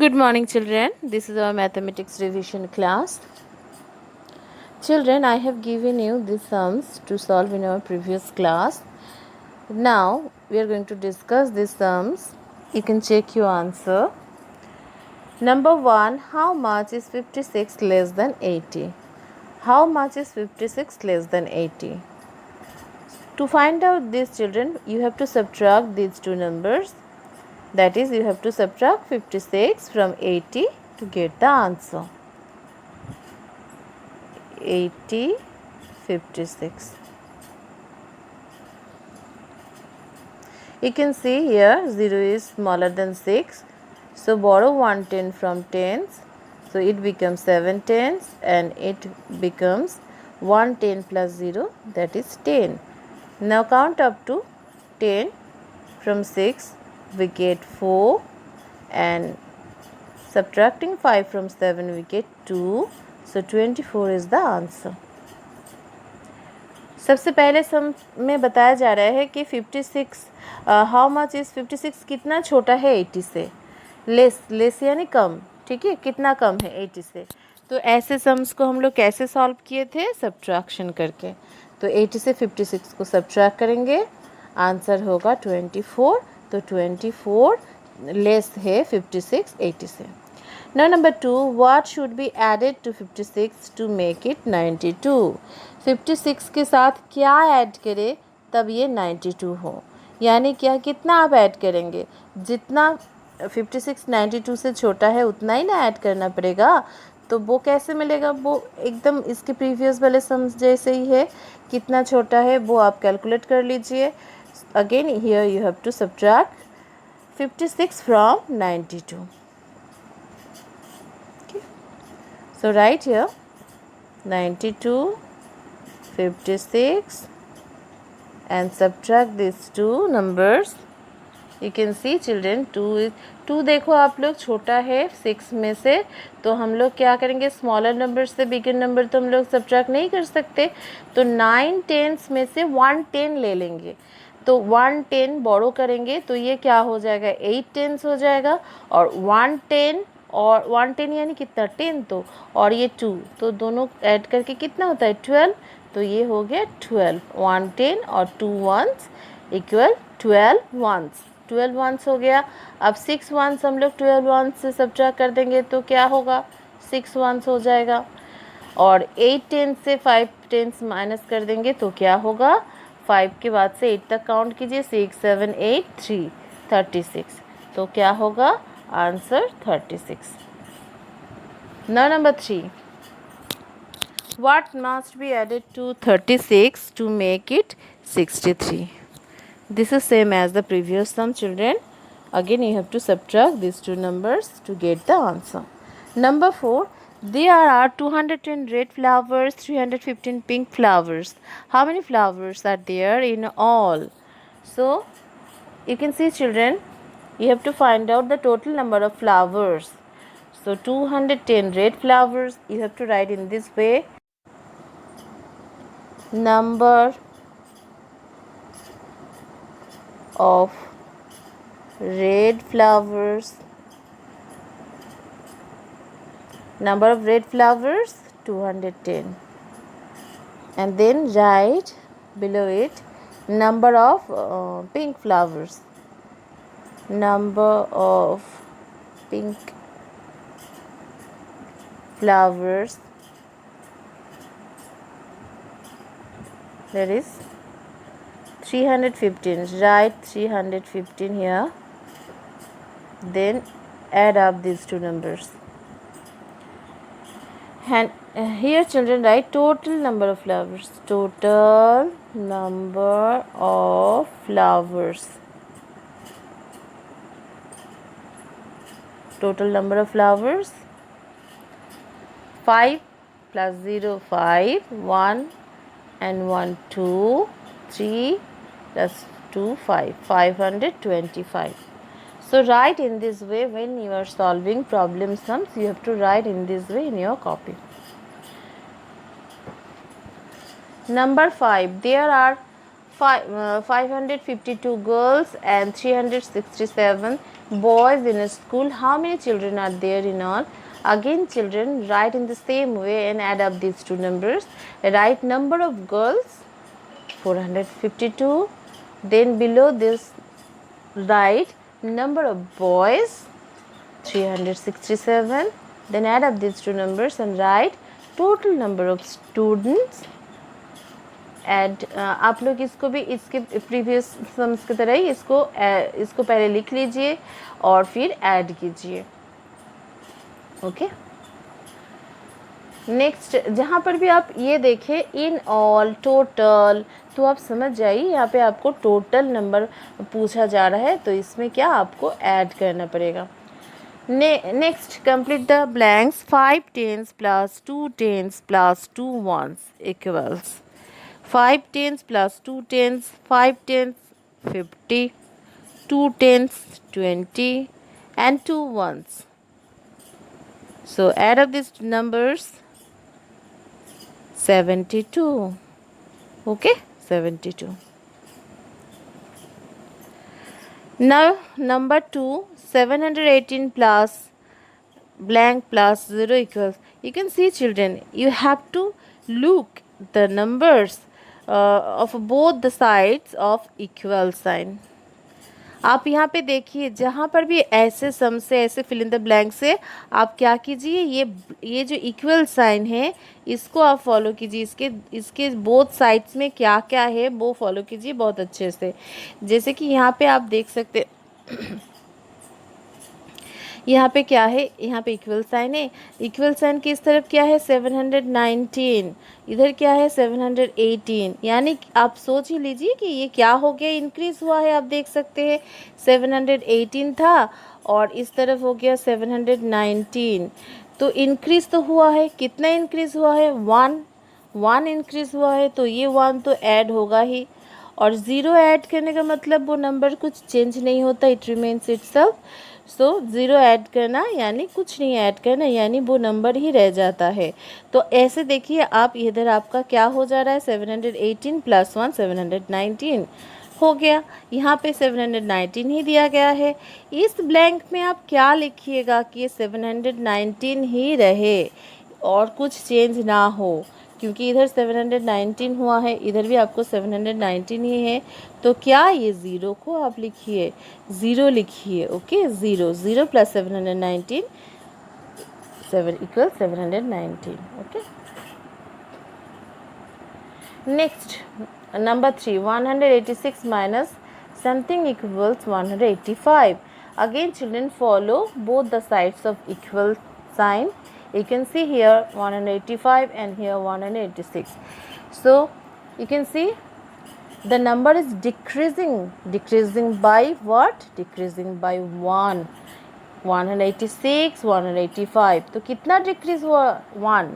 Good morning, children. This is our mathematics revision class. Children, I have given you the sums to solve in our previous class. Now, we are going to discuss these sums. You can check your answer. Number 1. How much is 56 less than 80? How much is 56 less than 80? To find out these, children, you have to subtract these two numbers. That is, you have to subtract 56 from 80 to get the answer. 80, 56. You can see here 0 is smaller than 6. So borrow 1 10 from tens. So it becomes 7 tens and it becomes 1 10 plus 0, that is 10. Now count up to 10. From 6 we get 4 and subtracting 5 from 7 we get 2. So 24 is the answer. सबसे पहले सम में बताया जा रहा है कि 56 how much is 56 कितना छोटा है 80 से, लेस यानी कम, ठीक है, कितना कम है 80 से। तो ऐसे सम्स को हम लोग कैसे सॉल्व किए थे, सब्ट्रैक्शन करके। तो 80 से 56 को सब्ट्रैक्ट करेंगे, आंसर होगा 24। तो 24 लेस है 56 80 से। Now number 2, what should be added to 56 to make it 92? 56 के साथ क्या ऐड करें तब ये 92 हो, यानी क्या, कितना आप ऐड करेंगे, जितना 56 92 से छोटा है उतना ही ना ऐड करना पड़ेगा। तो वो कैसे मिलेगा, वो एकदम इसके प्रीवियस वाले सम्स जैसे ही है, कितना छोटा है वो आप कैलकुलेट कर लीजिए। Again here you have to subtract 56 from 92. So write here 92, 56 and subtract these two numbers. You can see children 2 देखो आप लोग छोटा है 6 में से, तो हम लोग क्या करेंगे, स्मॉलर नंबर से बिगर नंबर तो हम लोग सब्ट्रैक्ट नहीं कर सकते। तो 9 टेंस में से 1 10 ले लेंगे, तो 1 10 बोरो करेंगे तो ये क्या हो जाएगा, 8 टेंस हो जाएगा। और 1 10 और 1 10 यानी कितना 10, तो और ये 2, तो दोनों ऐड करके कितना होता है 12। तो ये हो गया 12, 1 10 और 2 ones इक्वल 12 ones, 12 ones हो गया। अब 6 ones हम लोग 12 ones से सब्ट्रैक्ट कर देंगे तो क्या होगा, 6 ones हो जाएगा। और 8 टेंस से 5 टेंस माइनस कर देंगे तो क्या होगा, 5 के बाद से 8 तक काउंट कीजिए, 6 7 8 3 36, तो क्या होगा answer 36। Now number 3, what must be added to 36 to make it 63? This is same as the previous sum, children. Again you have to subtract these two numbers to get the answer. Number 4, there are 210 red flowers, 315 pink flowers. How many flowers are there in all? So you can see, children, you have to find out the total number of flowers. So 210 red flowers, you have to write in this way: number of red flowers, number of red flowers 210, and then write below it number of pink flowers, number of pink flowers, that is 315. Write 315 here, then add up these two numbers. And here, children, write total number of flowers, total number of flowers, total number of flowers 5 plus 0 5, 1 and 1 2, 3 plus 2 5, 525. So write in this way when you are solving problem sums. You have to write in this way in your copy. Number 5, there are 552 girls and 367 boys in a school, how many children are there in all? Again children, write in the same way and add up these two numbers. Write number of girls 452. Then below this write number of boys 367. Then add up these two numbers and write total number of students. Add आप लोग इसको भी इसके previous sums की तरह ही इसको पहले लिख लीजिए और फिर ऐड कीजिए. ओके. नेक्स्ट जहाँ पर भी आप ये देखें इन ऑल, टोटल, तो आप समझ जाइए यहाँ पे आपको टोटल नंबर पूछा जा रहा है, तो इसमें क्या आपको ऐड करना पड़ेगा. Next complete the blanks. 5 10s plus 2 10s plus 2 1s equals 5 10s plus 2 10s, 5 10s 50, 2 10s 20 and 2 1s. So add up these numbers 72. Okay, 72. Now number 2, 718 plus blank plus 0 equals, you can see children, you have to look the numbers of both the sides of equal sign. आप यहाँ पे देखिए जहाँ पर भी ऐसे सम से ऐसे फिल इन द ब्लैंक से आप क्या कीजिए, ये जो इक्वल साइन है इसको आप फॉलो कीजिए. इसके बोथ साइड्स में क्या क्या है वो फॉलो कीजिए बहुत अच्छे से. जैसे कि यहाँ पे आप देख सकते यहाँ पे क्या है, यहाँ पे इक्वल साइन है. इक्वल साइन की इस तरफ क्या है 719, इधर क्या है 718. यानी आप सोच ही लीजिए कि ये क्या हो गया, इंक्रीज़ हुआ है. आप देख सकते हैं 718 था और इस तरफ हो गया 719. तो इंक्रीज़ तो हुआ है. कितना इंक्रीज़ हुआ है, 1 इंक्रीज़ हुआ है. तो ये 1 तो ऐड होगा ही. और 0 ऐड करने का मतलब वो नंबर कुछ चेंज नहीं होता, it remains itself. So 0 add करना यानी कुछ नहीं ऐड करना, यानी वो नंबर ही रह जाता है. तो ऐसे देखिए आप, इधर आपका क्या हो जा रहा है 718 प्लस 1 719 हो गया. यहाँ पे 719 ही दिया गया है. इस ब्लैंक में आप क्या लिखिएगा कि ये 719 ही रहे और कुछ चेंज ना हो, क्योंकि इधर 719 हुआ है, इधर भी आपको 719 ही है. तो क्या ये 0 को आप लिखिए, 0 लिखिए. Okay, 0 plus 719 7 equal 719. Okay. Next number 3, 186 minus something equals 185. Again children follow both the sides of equal sign. You can see here 185 and here 186. So you can see the number is decreasing by what? Decreasing by 1. 186 185. तो कितना decrease हुआ, 1.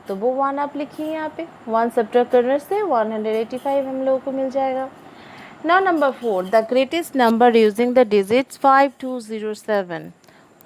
तो वो 1 आप लिखिए यहाँ पे. 1 subtract करने से 185 हम लोगों को मिल जाएगा. Now number 4, the greatest number using the digits 5207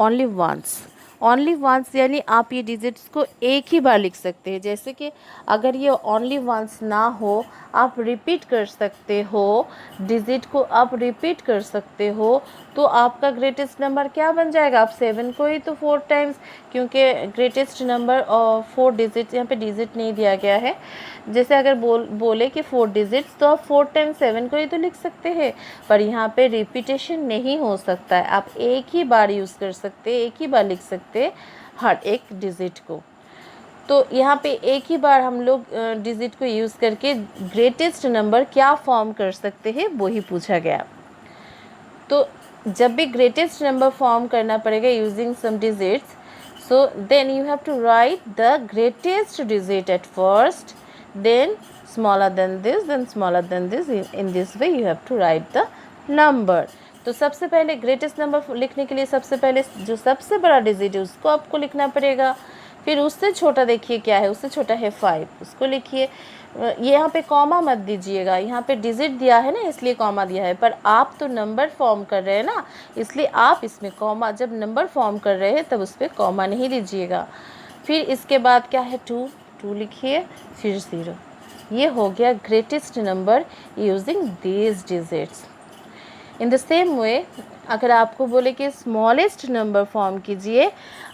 only once. Only once यानी आप ये डिजिट्स को एक ही बार लिख सकते हैं. जैसे कि अगर ये ओनली वंस ना हो, आप रिपीट कर सकते हो, डिजिट को आप रिपीट कर सकते हो, तो आपका ग्रेटेस्ट नंबर क्या बन जाएगा. आप 7 को ही तो 4 टाइम्स, क्योंकि ग्रेटेस्ट नंबर और 4 डिजिट, यहाँ पे डिजिट नहीं दिया गया है. जैसे अगर बोले कि 4 डिजिट्स, तो आप 4 टाइम्स 7 को ही तो लिख सकते हैं, पर यहाँ पे रिपीटेशन नहीं हो सकता है. आप एक ही बार यूज़ कर सकते, एक ही बार लिख सकते हर एक डिजिट को. तो यहाँ पे एक ही बार हम लोग डिजिट को यूज़ करके ग्रेटेस्ट नंबर क्या फॉर्म कर सकते हैं वो ही पूछा गया. तो जब भी ग्रेटेस्ट नंबर फॉर्म करना पड़ेगा using some digits, so then you have to write the greatest digit at first, then smaller than this, then smaller than this. In this way you have to write the number. तो सबसे पहले greatest number लिखने के लिए सबसे पहले जो सबसे बड़ा डिजिट है उसको आपको लिखना पड़ेगा. फिर उससे छोटा देखिए क्या है, उससे छोटा है 5, उसको लिखिए. यहाँ पे कॉमा मत दीजिएगा, यहाँ पे डिजिट दिया है ना इसलिए कॉमा दिया है, पर आप तो नंबर फॉर्म कर रहे हैं ना, इसलिए आप इसमें कॉमा, जब नंबर फॉर्म कर रहे हैं तब उस पर कॉमा नहीं लीजिएगा. फिर इसके बाद क्या है 2 लिखिए, फिर 0. ये हो गया greatest number using these digits. In the same way अगर आपको बोले कि स्मॉलेस्ट नंबर फॉर्म कीजिए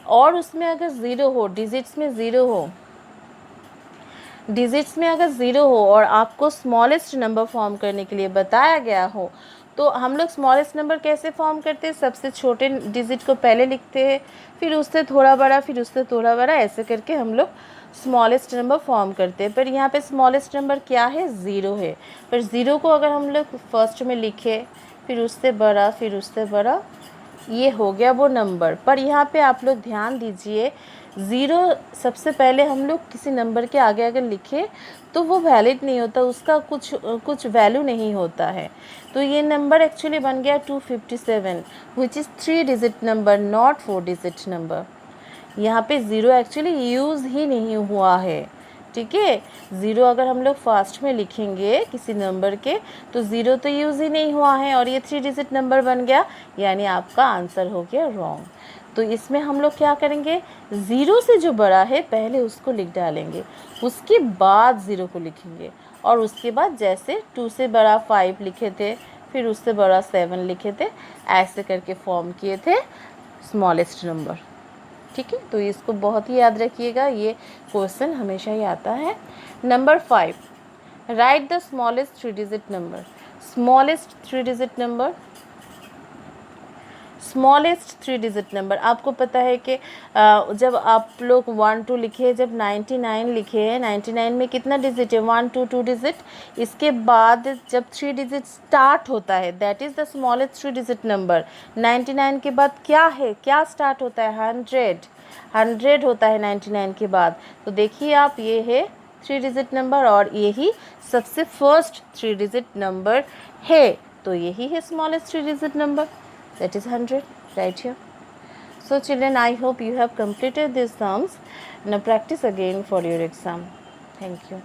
और उसमें अगर ज़ीरो हो, डिजिट्स में ज़ीरो हो, डिजिट्स में अगर ज़ीरो हो और आपको स्मॉलेस्ट नंबर फॉर्म करने के लिए बताया गया हो, तो हम लोग स्मॉलेस्ट नंबर कैसे फॉर्म करते हैं? सबसे छोटे डिजिट को पहले लिखते हैं, फिर उससे थोड़ा बड़ा, फिर उससे थोड़ा बड़ा, ऐसे करके हम लोग स्मॉलेस्ट नंबर फॉर्म करते हैं। पर यहाँ पे स्मॉलेस्ट नंबर क्या है? ज़ीरो है। पर ज़ीरो को अगर हम लोग फर्स्ट में लिखे, फिर उससे बड़ा, फिर उससे बड़ा, ये हो गया वो नंबर। पर यहाँ पे आप लोग ध्यान दीजिए, ज़ीरो सबसे पहले हम लोग किसी नंबर के आगे अगर लिखे तो वो वैलिड नहीं होता, उसका कुछ वैल्यू नहीं होता है। तो ये नंबर एक्चुअली बन गया 257, which is 3 digit number, not 4 digit number. यहाँ पे ज़ीरो एक्चुअली यूज़ ही नहीं हुआ है, ठीक है। ज़ीरो अगर हम लोग फास्ट में लिखेंगे किसी नंबर के, तो ज़ीरो तो यूज़ ही नहीं हुआ है और ये 3 डिजिट नंबर बन गया, यानी आपका आंसर हो गया रॉन्ग। तो इसमें हम लोग क्या करेंगे? ज़ीरो से जो बड़ा है पहले उसको लिख डालेंगे, उसके बाद ज़ीरो को लिखेंगे, और उसके बाद जैसे 2 से बड़ा 5 लिखे थे, फिर उससे बड़ा 7 लिखे थे, ऐसे करके फॉर्म किए थे स्मॉलेस्ट नंबर, ठीक है। तो इसको बहुत ही याद रखिएगा, ये क्वेश्चन हमेशा ही आता है। Number 5, right the smallest 3 digit number. Smallest 3 digit number, smallest 3 digit number आपको पता है कि जब आप लोग 1 2 लिखे, जब 99 लिखे हैं, 99 में कितना डिजिट है? 1 2 2 डिजिट। इसके बाद जब 3 डिजिट स्टार्ट होता है, that is the smallest 3 digit number. 99 के बाद क्या है? क्या स्टार्ट होता है? 100, 100 होता है 99 के बाद। तो देखिए आप, ये है 3 डिजिट नंबर और यही सबसे फर्स्ट 3 डिजिट नंबर है, तो यही है smallest 3 digit number, that is 100 right here. So children, I hope you have completed these sums. Now practice again for your exam. Thank you.